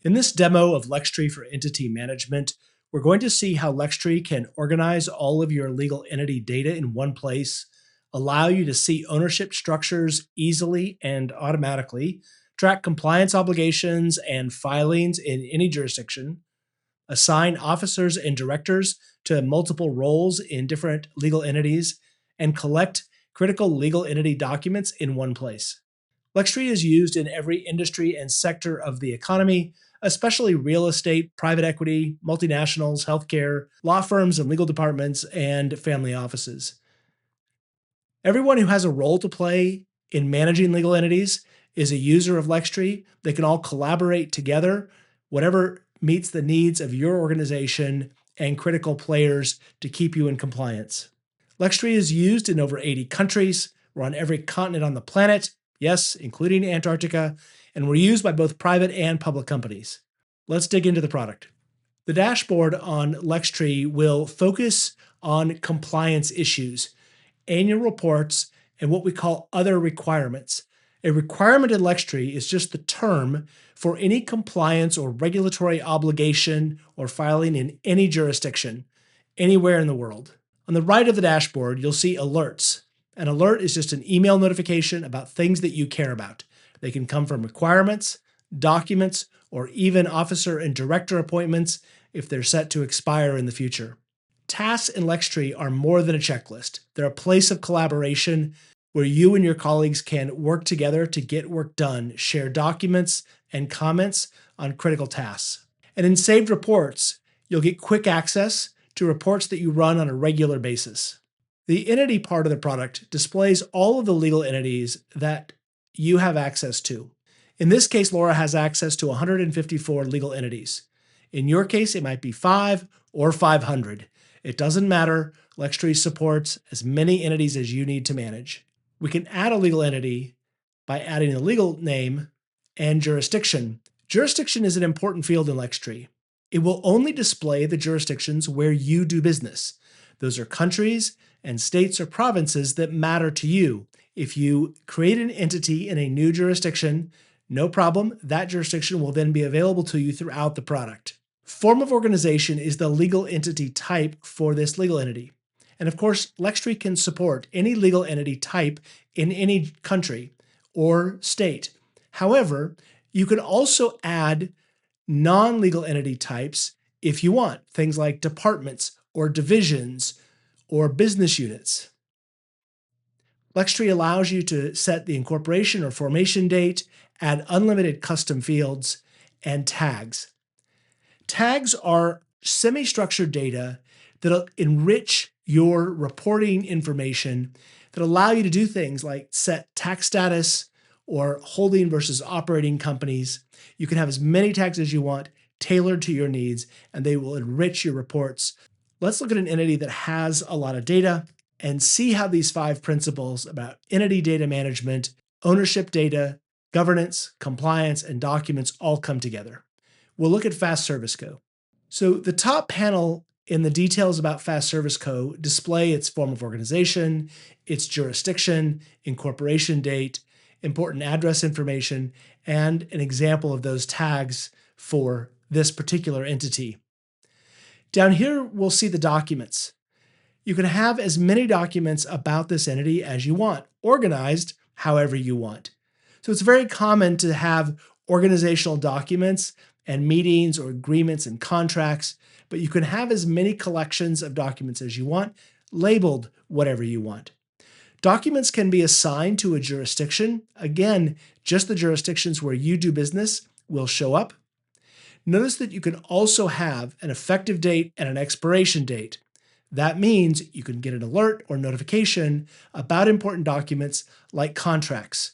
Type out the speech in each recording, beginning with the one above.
In this demo of Lextree for entity management, we're going to see how Lextree can organize all of your legal entity data in one place, allow you to see ownership structures easily and automatically, track compliance obligations and filings in any jurisdiction, assign officers and directors to multiple roles in different legal entities, and collect critical legal entity documents in one place. Lextree is used in every industry and sector of the economy, especially real estate, private equity, multinationals, healthcare, law firms and legal departments, and family offices. Everyone who has a role to play in managing legal entities is a user of Lextree. They can all collaborate together, whatever meets the needs of your organization and critical players to keep you in compliance. Lextree is used in over 80 countries. We're on every continent on the planet, yes, including Antarctica, and we're used by both private and public companies. Let's dig into the product. The dashboard on Lextree will focus on compliance issues, annual reports, and what we call other requirements. A requirement in Lextree is just the term for any compliance or regulatory obligation or filing in any jurisdiction, anywhere in the world. On the right of the dashboard, you'll see alerts. An alert is just an email notification about things that you care about. They can come from requirements, documents, or even officer and director appointments if they're set to expire in the future. Tasks in Lextree are more than a checklist. They're a place of collaboration where you and your colleagues can work together to get work done, share documents and comments on critical tasks. And in saved reports, you'll get quick access to reports that you run on a regular basis. The entity part of the product displays all of the legal entities that you have access to. In this case, Laura has access to 154 legal entities. In your case, it might be 5 or 500. It doesn't matter. Lextree supports as many entities as you need to manage. We can add a legal entity by adding a legal name and jurisdiction. Jurisdiction is an important field in Lextree. It will only display the jurisdictions where you do business. Those are countries and states or provinces that matter to you. If you create an entity in a new jurisdiction, no problem, that jurisdiction will then be available to you throughout the product. Form of organization is the legal entity type for this legal entity. And of course, Lextree can support any legal entity type in any country or state. However, you can also add non-legal entity types if you want, things like departments or divisions or business units. Lextree allows you to set the incorporation or formation date, add unlimited custom fields, and tags. Tags are semi-structured data that'll enrich your reporting information that allow you to do things like set tax status or holding versus operating companies. You can have as many tags as you want, tailored to your needs, and they will enrich your reports. Let's look at an entity that has a lot of data and see how these 5 principles about entity data management, ownership data, governance, compliance, and documents all come together. We'll look at Fast Service Co. So the top panel in the details about Fast Service Co. display its form of organization, its jurisdiction, incorporation date, important address information, and an example of those tags for this particular entity. Down here, we'll see the documents. You can have as many documents about this entity as you want, organized however you want. So it's very common to have organizational documents and meetings or agreements and contracts, but you can have as many collections of documents as you want, labeled whatever you want. Documents can be assigned to a jurisdiction. Again, just the jurisdictions where you do business will show up. Notice that you can also have an effective date and an expiration date. That means you can get an alert or notification about important documents like contracts.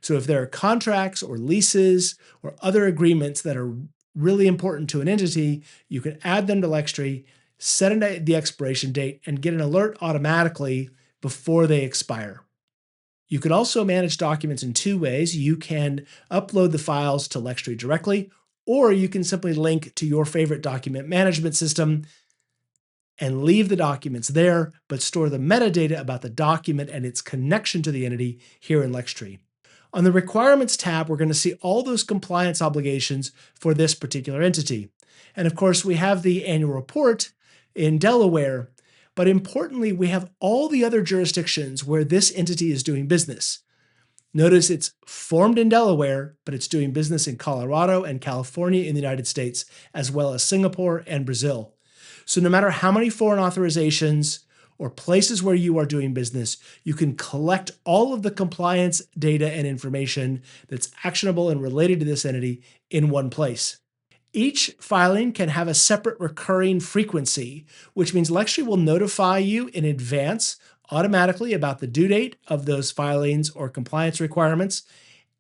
So if there are contracts or leases or other agreements that are really important to an entity, you can add them to Lextree, set the expiration date, and get an alert automatically before they expire. You can also manage documents in 2 ways. You can upload the files to Lextree directly, or you can simply link to your favorite document management system and leave the documents there, but store the metadata about the document and its connection to the entity here in Lextree. On the Requirements tab, we're going to see all those compliance obligations for this particular entity. And of course, we have the annual report in Delaware, but importantly, we have all the other jurisdictions where this entity is doing business. Notice it's formed in Delaware, but it's doing business in Colorado and California in the United States, as well as Singapore and Brazil. So no matter how many foreign authorizations or places where you are doing business, you can collect all of the compliance data and information that's actionable and related to this entity in one place. Each filing can have a separate recurring frequency, which means Lextree will notify you in advance automatically about the due date of those filings or compliance requirements.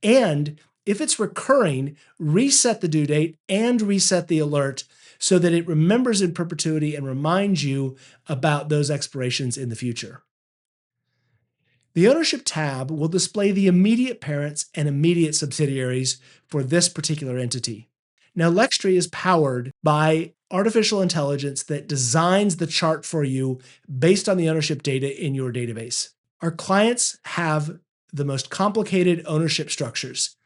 And if it's recurring, reset the due date and reset the alert so that it remembers in perpetuity and reminds you about those expirations in the future. The Ownership tab will display the immediate parents and immediate subsidiaries for this particular entity. Now, Lextree is powered by artificial intelligence that designs the chart for you based on the ownership data in your database. Our clients have the most complicated ownership structures.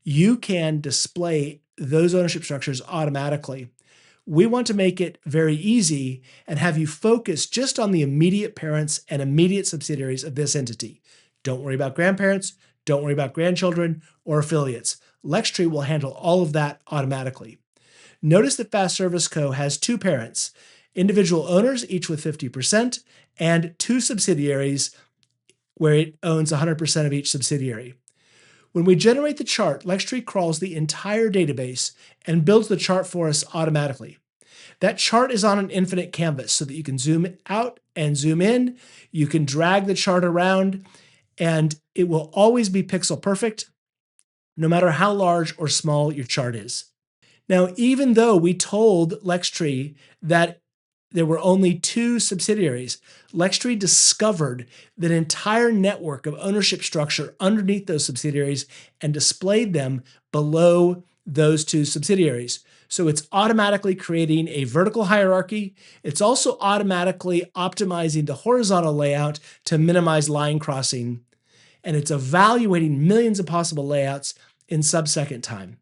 You can display those ownership structures automatically. We want to make it very easy and have you focus just on the immediate parents and immediate subsidiaries of this entity. Don't worry about grandparents, don't worry about grandchildren or affiliates. Lextree will handle all of that automatically. Notice that Fast Service Co. has two parents, individual owners, each with 50%, and two subsidiaries where it owns 100% of each subsidiary. When we generate the chart, Lextree crawls the entire database and builds the chart for us automatically. That chart is on an infinite canvas so that you can zoom out and zoom in. You can drag the chart around, and it will always be pixel perfect, no matter how large or small your chart is. Now, even though we told Lextree that there were only two subsidiaries, Lextree discovered that entire network of ownership structure underneath those subsidiaries and displayed them below those two subsidiaries. So it's automatically creating a vertical hierarchy. It's also automatically optimizing the horizontal layout to minimize line crossing. And it's evaluating millions of possible layouts in sub-second time.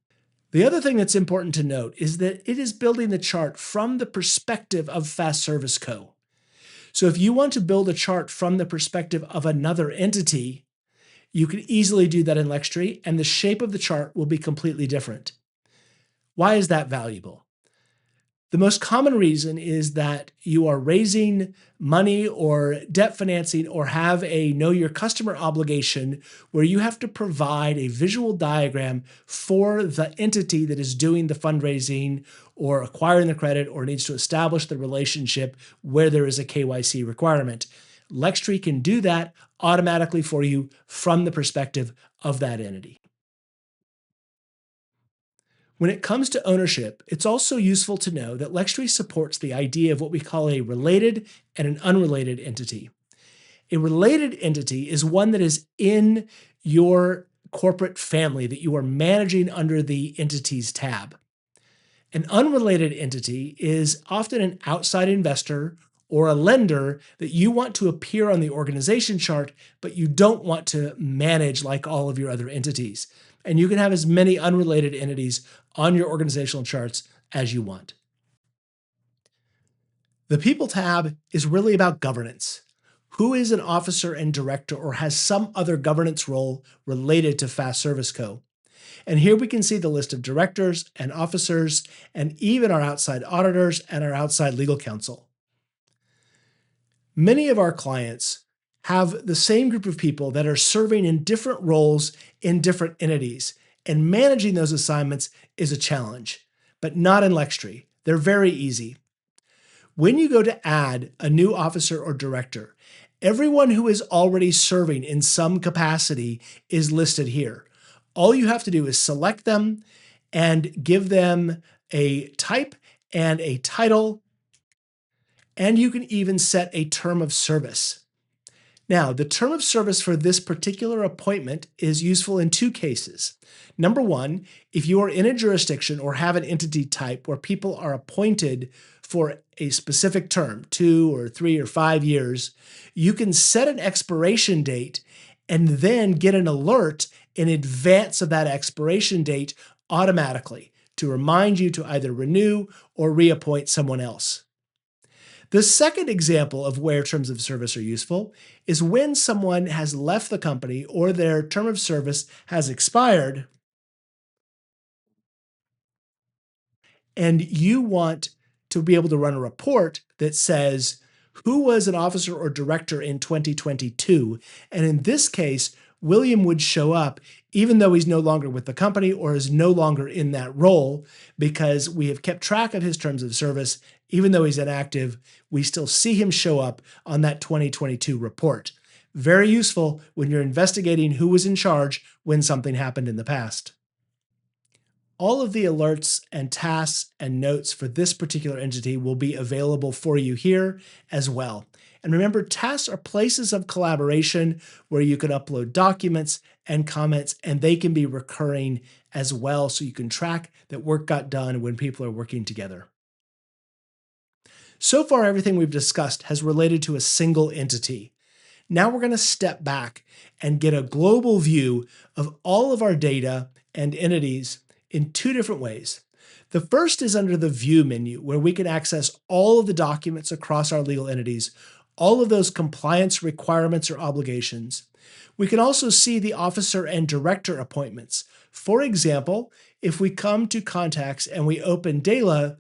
The other thing that's important to note is that it is building the chart from the perspective of Fast Service Co. So if you want to build a chart from the perspective of another entity, you can easily do that in Lextree, and the shape of the chart will be completely different. Why is that valuable? The most common reason is that you are raising money or debt financing or have a know your customer obligation where you have to provide a visual diagram for the entity that is doing the fundraising or acquiring the credit or needs to establish the relationship where there is a KYC requirement. Lextree can do that automatically for you from the perspective of that entity. When it comes to ownership, it's also useful to know that Lextree supports the idea of what we call a related and an unrelated entity. A related entity is one that is in your corporate family that you are managing under the Entities tab. An unrelated entity is often an outside investor or a lender that you want to appear on the organization chart, but you don't want to manage like all of your other entities. And you can have as many unrelated entities on your organizational charts as you want. The People tab is really about governance. Who is an officer and director or has some other governance role related to Fast Service Co.? And here we can see the list of directors and officers and even our outside auditors and our outside legal counsel. Many of our clients have the same group of people that are serving in different roles in different entities, and managing those assignments is a challenge, but not in Lextree. They're very easy. When you go to add a new officer or director, everyone who is already serving in some capacity is listed here. All you have to do is select them and give them a type and a title, and you can even set a term of service. Now, the term of service for this particular appointment is useful in two cases. Number one, if you are in a jurisdiction or have an entity type where people are appointed for a specific term, 2 or 3 or 5 years, you can set an expiration date and then get an alert in advance of that expiration date automatically to remind you to either renew or reappoint someone else. The second example of where terms of service are useful is when someone has left the company or their term of service has expired and you want to be able to run a report that says who was an officer or director in 2022. And in this case, William would show up even though he's no longer with the company or is no longer in that role, because we have kept track of his terms of service. Even though he's inactive, we still see him show up on that 2022 report. Very useful when you're investigating who was in charge when something happened in the past. All of the alerts and tasks and notes for this particular entity will be available for you here as well. And remember, tasks are places of collaboration where you can upload documents and comments, and they can be recurring as well, so you can track that work got done when people are working together. So far, everything we've discussed has related to a single entity. Now we're going to step back and get a global view of all of our data and entities in two different ways. The first is under the View menu, where we can access all of the documents across our legal entities, all of those compliance requirements or obligations. We can also see the officer and director appointments. For example, if we come to Contacts and we open Dela,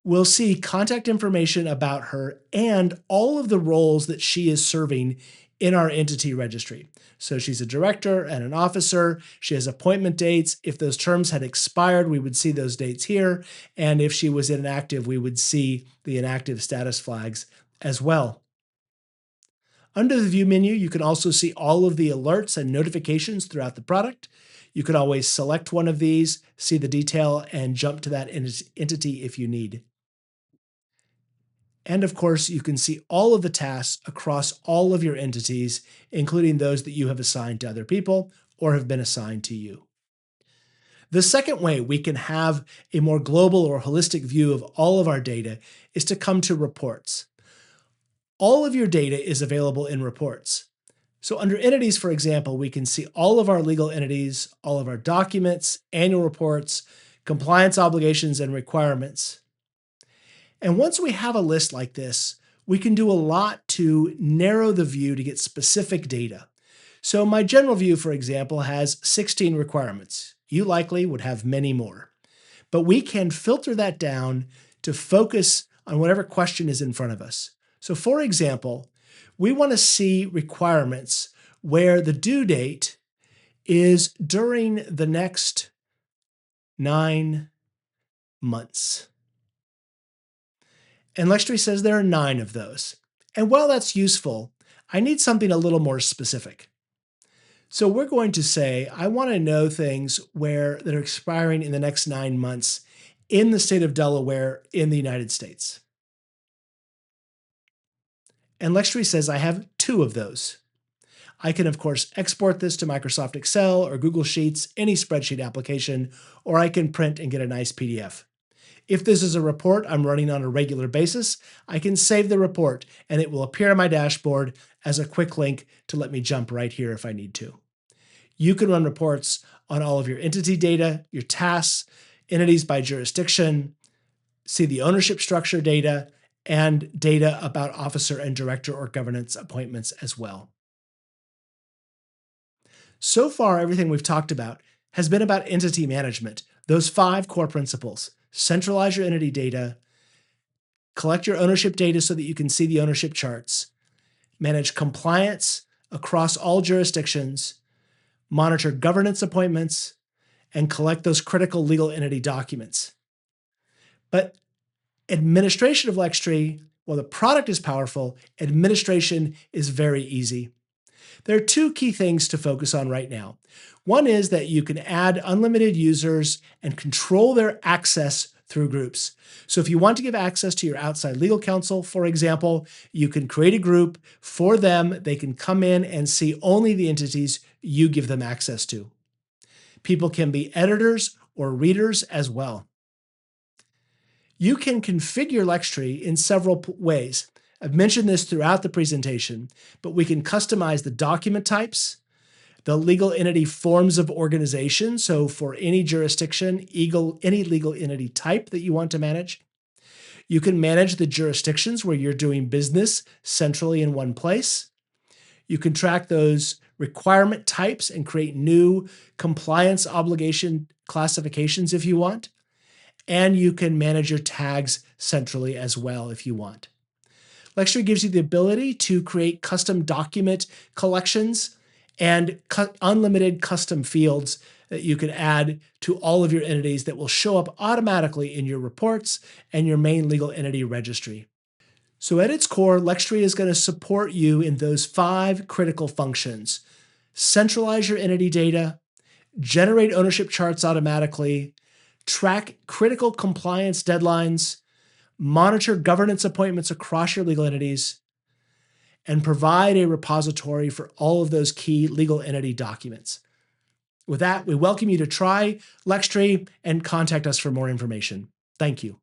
we'll see contact information about her and all of the roles that she is serving in our entity registry. So she's a director and an officer. She has appointment dates. If those terms had expired, we would see those dates here. And if she was inactive, we would see the inactive status flags as well. Under the View menu, you can also see all of the alerts and notifications throughout the product. You can always select one of these, see the detail, and jump to that entity if you need. And of course, you can see all of the tasks across all of your entities, including those that you have assigned to other people or have been assigned to you. The second way we can have a more global or holistic view of all of our data is to come to reports. All of your data is available in reports. So under entities, for example, we can see all of our legal entities, all of our documents, annual reports, compliance obligations and requirements. And once we have a list like this, we can do a lot to narrow the view to get specific data. So my general view, for example, has 16 requirements. You likely would have many more. But we can filter that down to focus on whatever question is in front of us. So for example, we want to see requirements where the due date is during the next 9 months. And Lextree says there are 9 of those. And while that's useful, I need something a little more specific. So we're going to say, I want to know things that are expiring in the next 9 months in the state of Delaware in the United States. And Lextree says I have 2 of those. I can, of course, export this to Microsoft Excel or Google Sheets, any spreadsheet application, or I can print and get a nice PDF. If this is a report I'm running on a regular basis, I can save the report and it will appear on my dashboard as a quick link to let me jump right here if I need to. You can run reports on all of your entity data, your tasks, entities by jurisdiction, see the ownership structure data, and data about officer and director or governance appointments as well. So far, everything we've talked about has been about entity management, those 5 core principles. Centralize your entity data, collect your ownership data so that you can see the ownership charts, manage compliance across all jurisdictions, monitor governance appointments, and collect those critical legal entity documents. But administration of Lextree, while the product is powerful, administration is very easy. There are 2 key things to focus on right now. One is that you can add unlimited users and control their access through groups. So if you want to give access to your outside legal counsel, for example, you can create a group for them. They can come in and see only the entities you give them access to. People can be editors or readers as well. You can configure Lextree in several ways. I've mentioned this throughout the presentation, but we can customize the document types, the legal entity forms of organization. So for any jurisdiction, any legal entity type that you want to manage. You can manage the jurisdictions where you're doing business centrally in one place. You can track those requirement types and create new compliance obligation classifications if you want. And you can manage your tags centrally as well if you want. Lextree gives you the ability to create custom document collections and unlimited custom fields that you can add to all of your entities that will show up automatically in your reports and your main legal entity registry. So at its core, Lextree is going to support you in those 5 critical functions: centralize your entity data, generate ownership charts automatically, track critical compliance deadlines, monitor governance appointments across your legal entities, and provide a repository for all of those key legal entity documents. With that, we welcome you to try Lextree and contact us for more information. Thank you.